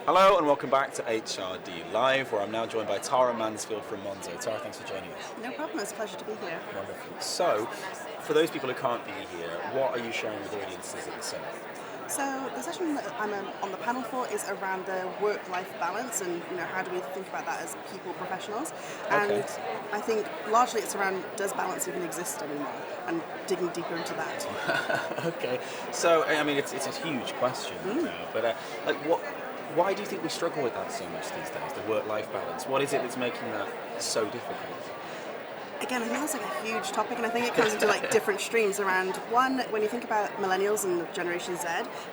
Hello and welcome back to HRD Live, where I'm now joined by Tara Mansfield from Monzo. Tara, thanks for joining us. No problem, it's a pleasure to be here. Wonderful. So, for those people who can't be here, what are you sharing with audiences at the summit? So the session that I'm on the panel for is around the work-life balance and how do we think about that as people professionals. And I think largely it's around, does balance even exist anymore, and digging deeper into that. Okay, so I mean it's a huge question now, but why do you think we struggle with that so much these days, the work-life balance? What is it that's making that so difficult? Again, I think that's like a huge topic, and I think it comes into like different streams around. One, when you think about millennials and Generation Z,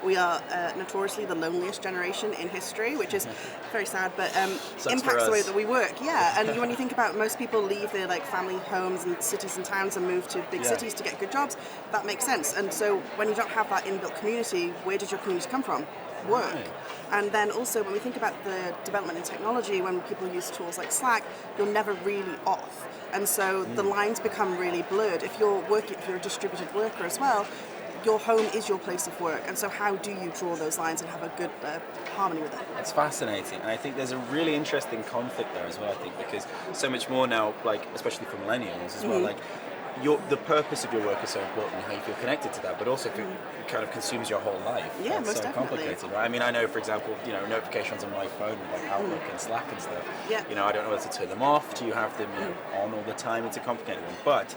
we are notoriously the loneliest generation in history, which is very sad, but impacts the way that we work. Yeah, and when you think about most people leave their like family homes and cities and towns and move to big cities to get good jobs, that makes sense. And so when you don't have that inbuilt community, where does your community come from? Work. Right. And then also when we think about the development in technology, when people use tools like Slack, you're never really off. And so the lines become really blurred. If you're a distributed worker as well, your home is your place of work. And so how do you draw those lines and have a good harmony with it? That's fascinating. And I think there's a really interesting conflict there as well, I think, because so much more now, like, especially for millennials as well, like, the purpose of your work is so important and how you feel connected to that, but also it kind of consumes your whole life. Yeah, it's most so definitely. complicated, right? I mean, I know, for example, notifications on my phone, like Outlook and Slack and stuff. Yeah. I don't know whether to turn them off. Do you have them on all the time? It's a complicated one. But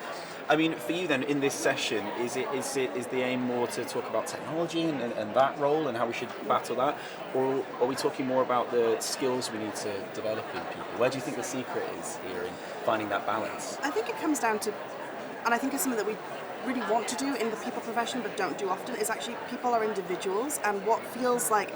I mean, for you then, in this session, is the aim more to talk about technology and that role and how we should battle that, or are we talking more about the skills we need to develop in people? Where do you think the secret is here in finding that balance? I think it comes down to, and I think it's something that we really want to do in the people profession but don't do often, is actually people are individuals, and what feels like,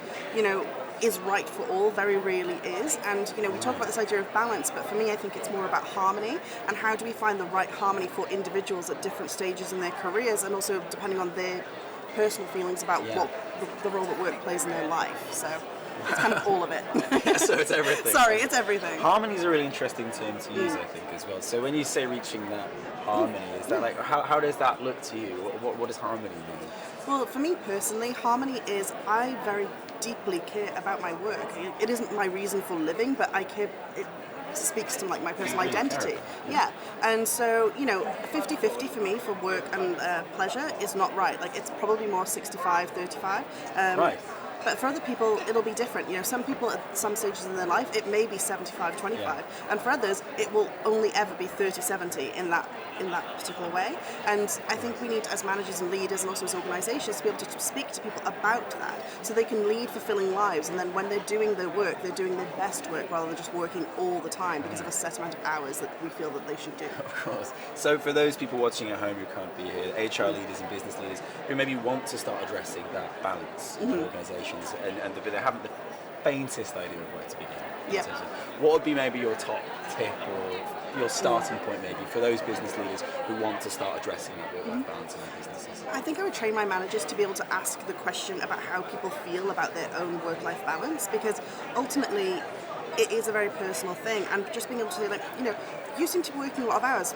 is right for all very rarely is. And we talk about this idea of balance, but for me I think it's more about harmony, and how do we find the right harmony for individuals at different stages in their careers, and also depending on their personal feelings about what the role that work plays in their life. So it's kind of all of it. So it's everything. Sorry, it's everything. Harmony is a really interesting term to use, I think, as well. So when you say reaching that harmony, is that like, how does that look to you? What does harmony mean? Well, for me personally, harmony is, I very deeply care about my work. It isn't my reason for living, but I care, it speaks to like my personal identity. Yeah. And so, 50-50 for me for work and pleasure is not right. Like, it's probably more 65-35. Right. But for other people, it'll be different. Some people at some stages in their life, it may be 75-25, and for others, it will only ever be 30-70 in that particular way. And I think we need, as managers and leaders, and also as organisations, to be able to speak to people about that, so they can lead fulfilling lives. And then when they're doing their work, they're doing their best work rather than just working all the time because of a set amount of hours that we feel that they should do. Of course. So for those people watching at home who can't be here, HR leaders and business leaders who maybe want to start addressing that balance in organisations, but they haven't the faintest idea of where to begin. Yeah. What would be maybe your top tip or your starting point maybe for those business leaders who want to start addressing that work-life balance in their businesses? I think I would train my managers to be able to ask the question about how people feel about their own work-life balance, because ultimately it is a very personal thing, and just being able to say, you seem to be working a lot of hours.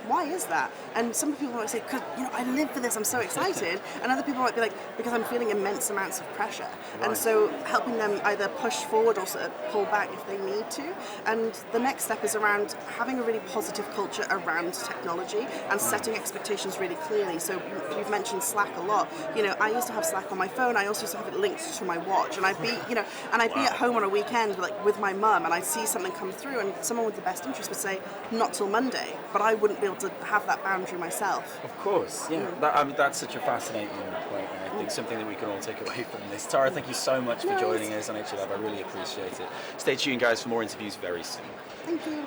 Why is that? And some people might say, because I live for this, I'm so excited. And other people might be like, because I'm feeling immense amounts of pressure. Right. And so helping them either push forward or sort of pull back if they need to. And the next step is around having a really positive culture around technology and setting expectations really clearly. So you've mentioned Slack a lot. I used to have Slack on my phone. I also used to have it linked to my watch. And I'd be, be at home on a weekend with my mum, and I'd see something come through, and someone with the best interest would say, not till Monday. But I wouldn't be able to have that boundary myself. Of course, yeah. That's such a fascinating point, and I think something that we can all take away from this. Tara, thank you so much for joining us on HRD Lab. I really appreciate it. Stay tuned, guys, for more interviews very soon. Thank you.